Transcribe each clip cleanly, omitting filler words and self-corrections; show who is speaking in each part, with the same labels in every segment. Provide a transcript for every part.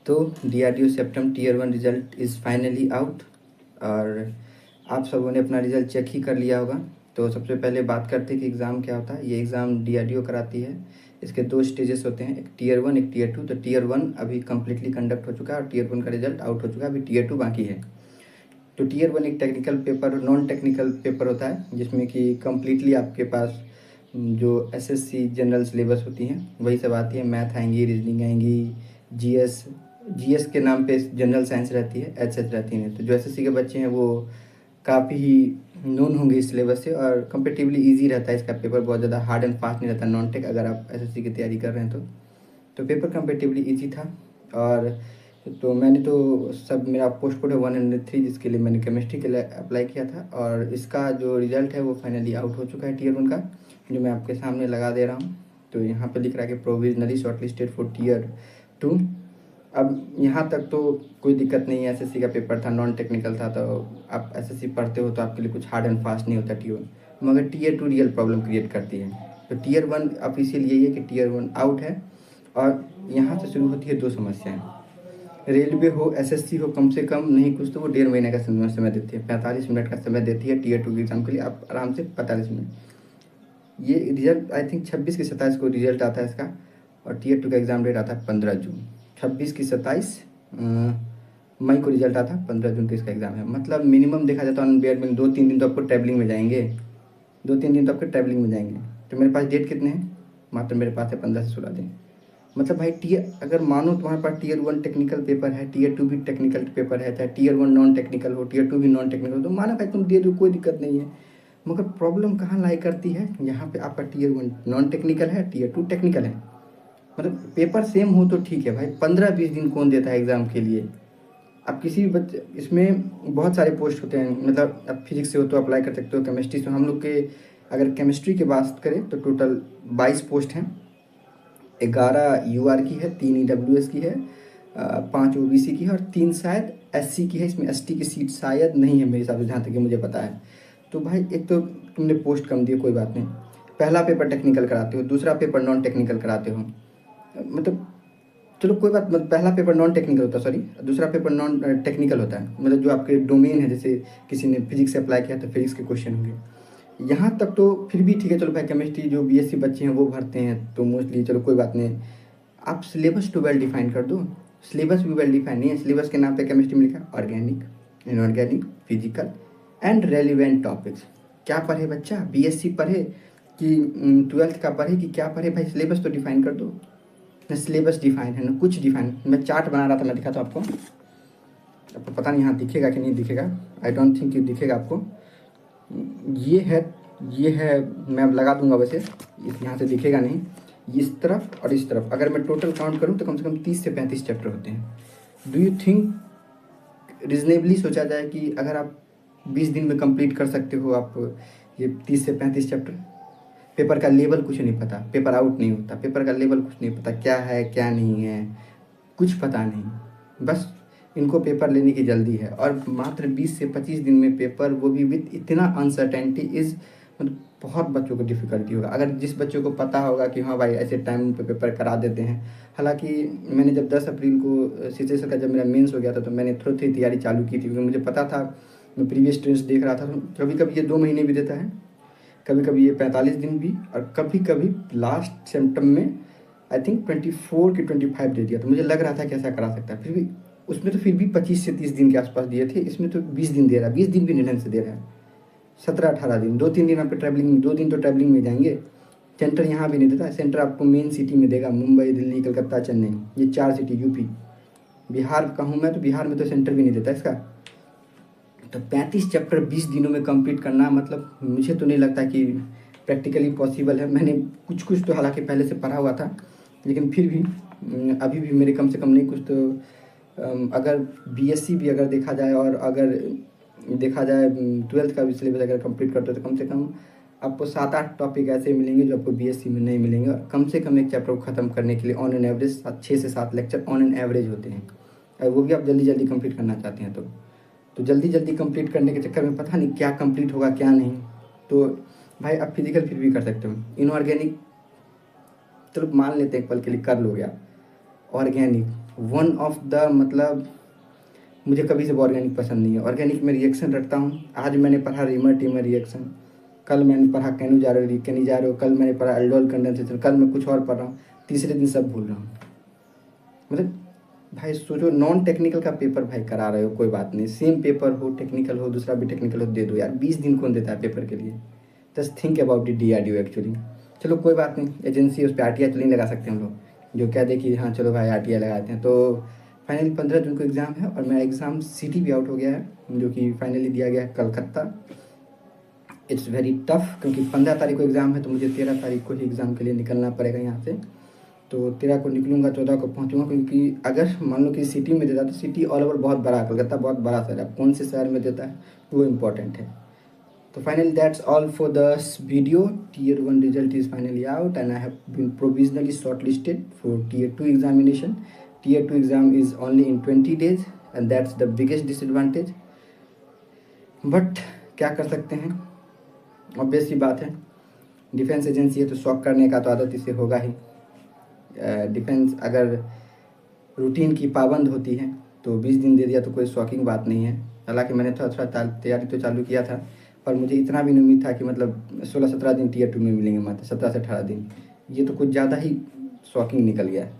Speaker 1: तो DRDO CEPTAM tier 1 result is finally out और आप सबों ने अपना रिज़ल्ट चेक ही कर लिया होगा। तो सबसे पहले बात करते हैं कि एग्ज़ाम क्या होता है। ये एग्ज़ाम DRDO कराती है। इसके 2 स्टेजेस होते हैं, एक टीयर 1 एक टीयर 2। तो टीयर 1 अभी कम्प्लीटली कंडक्ट हो चुका है और टीयर 1 का रिज़ल्ट आउट हो चुका है, अभी टीयर 2 बाकी है। तो टीयर 1 एक technical paper, non technical paper होता है जिसमें कि कम्प्लीटली आपके पास जो SSC जनरल सिलेबस होती हैं वही सब आती है। मैथ आएंगी, रीजनिंग आएंगी, जीएस के नाम पे जनरल साइंस रहती है, एचएस रहती है। तो जो SSC के बच्चे हैं वो काफ़ी ही नोन होंगे इस सिलेबस से और कंपेटिवली इजी रहता है इसका पेपर, बहुत ज़्यादा हार्ड एंड फास्ट नहीं रहता नॉन टेक, अगर आप SSC की तैयारी कर रहे हैं तो पेपर कंपेटिवली इजी था। और तो मैंने तो सब, मेरा पोस्ट कोड है 103 जिसके लिए मैंने केमिस्ट्री के लिए अप्लाई किया था और इसका जो रिज़ल्ट है वो फाइनली आउट हो चुका है टीयर 1 का, जो मैं आपके सामने लगा दे रहा हूँ। तो यहाँ पे लिख रहा है कि प्रोविजनली शॉर्टलिस्टेड फॉर टीयर 2। अब यहाँ तक तो कोई दिक्कत नहीं है, SSC का पेपर था, नॉन टेक्निकल था, तो आप SSC पढ़ते हो तो आपके लिए कुछ हार्ड एंड फास्ट नहीं होता टीयर 1, मगर टीयर 2 रियल प्रॉब्लम क्रिएट करती है। तो टीयर 1 ऑफिशियल यही है कि टीयर 1 आउट है और यहाँ से शुरू होती है 2 समस्याएँ। रेलवे हो, SSC हो, कम से कम नहीं कुछ तो वो 1.5 महीने का समय देती है, 45 मिनट का समय देती है टीयर 2 के एग्ज़ाम के लिए। आप आराम से 45 मिनट, ये रिजल्ट आई थिंक 26 की 27 को रिजल्ट आता है इसका और टीयर 2 का एग्ज़ाम डेट आता है 15 जून। 26 की 27 मई को रिजल्ट आता है, 15 जून को इसका एग्ज़ाम है। मतलब मिनिमम देखा जाता है अनबेयर में 2-3 दिन तो आपको ट्रैवलिंग में जाएंगे, 2-3 दिन तो आपके ट्रैवलिंग में जाएंगे। तो मेरे पास डेट कितने हैं, मात्र मेरे पास है 15 से 16 दिन। मतलब भाई टीयर, अगर मानो तुम्हारे पास टीयर 1 टेक्निकल पेपर है, टीयर 2 भी टेक्निकल पेपर है, चाहे टीयर 1 नॉन टेक्निकल हो, टीयर 2 भी नॉन टेक्निकल हो, तो माना भाई तुम दे दो, कोई दिक्कत नहीं है। मगर प्रॉब्लम कहाँ लाई करती है, यहाँ पे आपका टीयर 1 नॉन टेक्निकल है, टीयर 2 टेक्निकल है। मतलब पेपर सेम हो तो ठीक है भाई, 15-20 दिन कौन देता है एग्ज़ाम के लिए। अब किसी भी बच्चे, इसमें बहुत सारे पोस्ट होते हैं, मतलब अब फिजिक्स से हो तो अप्लाई कर सकते हो, केमिस्ट्री से, हम लोग के अगर केमिस्ट्री की बात करें तो टोटल 22 पोस्ट हैं। 11 UR की है, 3 EWS की है, 5 OBC की है और 3 शायद SC की है। इसमें ST की सीट शायद नहीं है मेरे हिसाब से, जहाँ तक कि मुझे पता है। तो भाई एक तो तुमने पोस्ट कम दी, कोई बात नहीं, पहला पेपर टेक्निकल कराते हो, दूसरा पेपर नॉन टेक्निकल कराते हो, मतलब चलो कोई बात, मतलब पहला पेपर नॉन टेक्निकल होता है, सॉरी, दूसरा पेपर नॉन टेक्निकल होता है, मतलब जो आपके डोमेन है, जैसे किसी ने फिजिक्स से अप्लाई किया तो फिजिक्स के क्वेश्चन होंगे। यहाँ तक तो फिर भी ठीक है, चलो भाई केमिस्ट्री जो BSc बच्चे हैं वो भरते हैं तो मोस्टली चलो कोई बात नहीं। आप सिलेबस तो वेल डिफाइन कर दो, सिलेबस भी वेल डिफाइन नहीं है। सिलेबस के नाम पे केमिस्ट्री में लिखा organic, inorganic, physical and relevant topics. क्या पढ़े बच्चा, BSc पढ़े कि 12th का पढ़े कि क्या पढ़े, भाई सिलेबस तो डिफाइन कर दो। न सिलेबस डिफाइन है, न कुछ डिफाइन। मैं चार्ट बना रहा था, मैं दिखाता हूँ आपको पता नहीं यहाँ दिखेगा कि नहीं दिखेगा, आई डोंट थिंक ये दिखेगा आपको। ये है, मैं अब लगा दूंगा, वैसे इस यहाँ से दिखेगा नहीं, इस तरफ और इस तरफ अगर मैं टोटल काउंट करूँ तो कम से कम 30 से 35 चैप्टर होते हैं। डू यू थिंक रिजनेबली सोचा जाए कि अगर आप 20 दिन में कंप्लीट कर सकते हो आप ये 30 से 35 चैप्टर? पेपर का लेवल कुछ नहीं पता, पेपर आउट नहीं होता, पेपर का लेवल कुछ नहीं पता, क्या है क्या नहीं है कुछ पता नहीं, बस इनको पेपर लेने की जल्दी है। और मात्र 20 से 25 दिन में पेपर, वो भी विथ इतना अनसर्टेनिटी इज़, मतलब बहुत बच्चों को डिफ़िकल्टी होगा। अगर जिस बच्चों को पता होगा कि हाँ भाई ऐसे टाइम पे पेपर करा देते हैं, हालांकि मैंने जब 10 अप्रैल को CCSL का जब मेरा मेंस हो गया था तो मैंने थोड़ी थोड़ी तैयारी चालू की थी, क्योंकि मुझे पता था, मैं प्रीवियस ट्रेंड्स देख रहा था। तो कभी कभी ये 2 महीने भी देता है, कभी कभी ये 45 दिन भी, और कभी कभी लास्ट सिम्टम में आई थिंक 24 कि 25 दे दिया। तो मुझे लग रहा था कैसा करा सकता है, फिर भी उसमें तो फिर भी 25 से 30 दिन के आसपास दिए थे, इसमें तो 20 दिन दे रहा है, 20 दिन भी नहीं ढंग से दे रहा है। 17-18 दिन, 2-3 दिन आपके ट्रैवलिंग में, 2 दिन तो ट्रैवलिंग में जाएंगे। सेंटर यहाँ भी नहीं देता, सेंटर आपको मेन सिटी में देगा, मुंबई, दिल्ली, कलकत्ता, चेन्नई, ये 4 सिटी, यूपी, बिहार का हूँ मैं तो बिहार में तो सेंटर भी नहीं देता इसका। तो 35 चैप्टर 20 दिनों में कंप्लीट करना, मतलब मुझे तो नहीं लगता कि प्रैक्टिकली पॉसिबल है। मैंने कुछ कुछ तो हालांकि पहले से पढ़ा हुआ था, लेकिन फिर भी अभी भी मेरे कम से कम नहीं कुछ तो अगर BSc भी अगर देखा जाए और अगर देखा जाए 12th का भी सिलेबस अगर कंप्लीट करते हो तो कम से कम आपको 7-8 टॉपिक ऐसे मिलेंगे जो आपको BSc में नहीं मिलेंगे। और कम से कम एक चैप्टर को ख़त्म करने के लिए ऑन एन एवरेज 6 से 7 लेक्चर ऑन एन एवरेज होते हैं, और वो भी आप जल्दी जल्दी कंप्लीट करना चाहते हैं तो जल्दी जल्दी कंप्लीट करने के चक्कर में पता नहीं क्या कंप्लीट होगा क्या नहीं। तो भाई आप फिजिकल फिर भी कर सकते हो, इनऑर्गेनिक चलो मान लेते हैं पल के लिए कर लोगे आप, ऑर्गेनिक वन ऑफ द मतलब मुझे कभी से ऑर्गेनिक पसंद नहीं है। ऑर्गेनिक में रिएक्शन रखता हूँ। आज मैंने पढ़ा रीमर टीमर रिएक्शन, कल मैंने पढ़ा कैनिजारो, कल मैंने पढ़ा एल्डोल कंडेंसेशन, कल मैं कुछ और पढ़ रहा हूँ, तीसरे दिन सब भूल रहा हूँ। मतलब भाई सोचो, नॉन टेक्निकल का पेपर भाई करा रहे हो, कोई बात नहीं, सेम पेपर हो, टेक्निकल हो, दूसरा भी टेक्निकल हो, दे दो यार। 20 दिन कौन देता है पेपर के लिए? Just think about it DRDO actually. चलो कोई बात नहीं, एजेंसी उस पर RTI तो नहीं लगा सकते हम लोग, जो कह दे कि हाँ चलो भाई RTI लगाते हैं। तो फाइनली 15 जून को एग्ज़ाम है और मेरा एग्ज़ाम सिटी भी आउट हो गया है, जो कि फाइनली दिया गया है कलकत्ता। इट्स वेरी टफ, क्योंकि 15 तारीख को एग्ज़ाम है, तो मुझे 13 तारीख को ही एग्ज़ाम के लिए निकलना पड़ेगा यहाँ से। तो 13 को निकलूँगा, 14 को पहुँचूँगा, क्योंकि अगर मान लो कि सिटी में देता तो सिटी ऑल ओवर बहुत बड़ा, कलकत्ता बहुत बड़ा शहर है, कौन से शहर में देता है वो इम्पोर्टेंट है। तो finally that's all for this video. Tier 1 result is finally out and I have been provisionally shortlisted for Tier 2 examination. Tier 2 exam is only in 20 days and that's the biggest disadvantage. But क्या कर सकते हैं, obvious सी बात है, defence agency है तो shock करने का तो आदत इसे होगा ही। डिफेंस अगर रूटीन की पाबंद होती है तो 20 दिन दे दिया तो कोई शॉकिंग बात नहीं है। हालांकि मैंने थोड़ा थोड़ा तैयारी तो चालू किया था, पर मुझे इतना भी नहीं उम्मीद था कि मतलब 16-17 दिन Tier 2 में मिलेंगे, मात्र 17 से 18 दिन। ये तो कुछ ज़्यादा ही शॉकिंग निकल गया है।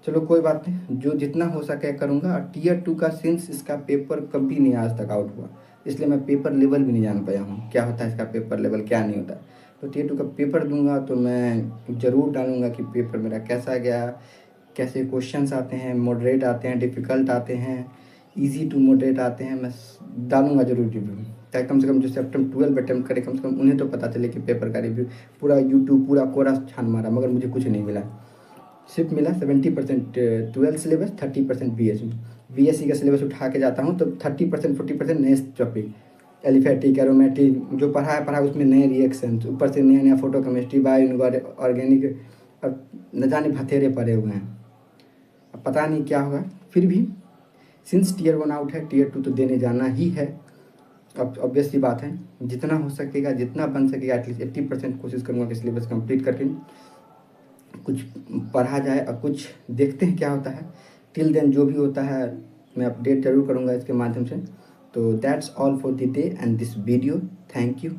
Speaker 1: चलो कोई बात नहीं, जो जितना हो सके करूँगा। और Tier 2 का सिंस इसका पेपर कभी नहीं आज तक आउट हुआ, इसलिए मैं पेपर लेवल भी नहीं जान पाया हूँ क्या होता है इसका पेपर लेवल, क्या नहीं होता। तो Tier 2 का पेपर दूंगा तो मैं ज़रूर डालूंगा कि पेपर मेरा कैसा गया, कैसे क्वेश्चंस आते हैं, मॉडरेट आते हैं, डिफ़िकल्ट आते हैं, इजी टू मॉडरेट आते हैं, मैं डालूंगा ज़रूर रिव्यू, ताकि कम से कम जो सेप्टेम्बर 12 अटैम्प्ट करे कम से कम उन्हें तो पता चले कि पेपर का रिव्यू। पूरा यूट्यूब पूरा कोरा छान मारा मगर मुझे कुछ नहीं मिला, सिर्फ मिला 70% 12 सिलेबस, 30% BSc का सिलेबस उठा के जाता हूँ तो 30% 40% नए टॉपिक, एलिफेटिक, एरोमेटिक, जो पढ़ा है उसमें नए रिएक्शन, ऊपर से नया नया फोटो केमिस्ट्री, बायो ऑर्गेनिक, और न जाने भथेरे पड़े हुए हैं। अब पता नहीं क्या होगा, फिर भी सिंस Tier 1 आउट है, Tier 2 तो देने जाना ही है। अब ऑब्वियस सी बात है, जितना हो सकेगा, जितना बन सकेगा, एटलीस्ट 80% कोशिश करूँगा कि सिलेबस कंप्लीट करके कुछ पढ़ा जाए और कुछ देखते हैं क्या होता है। टिल देन जो भी होता है मैं अपडेट जरूर करूँगा इसके माध्यम से। तो that's all for the day and this video. Thank you.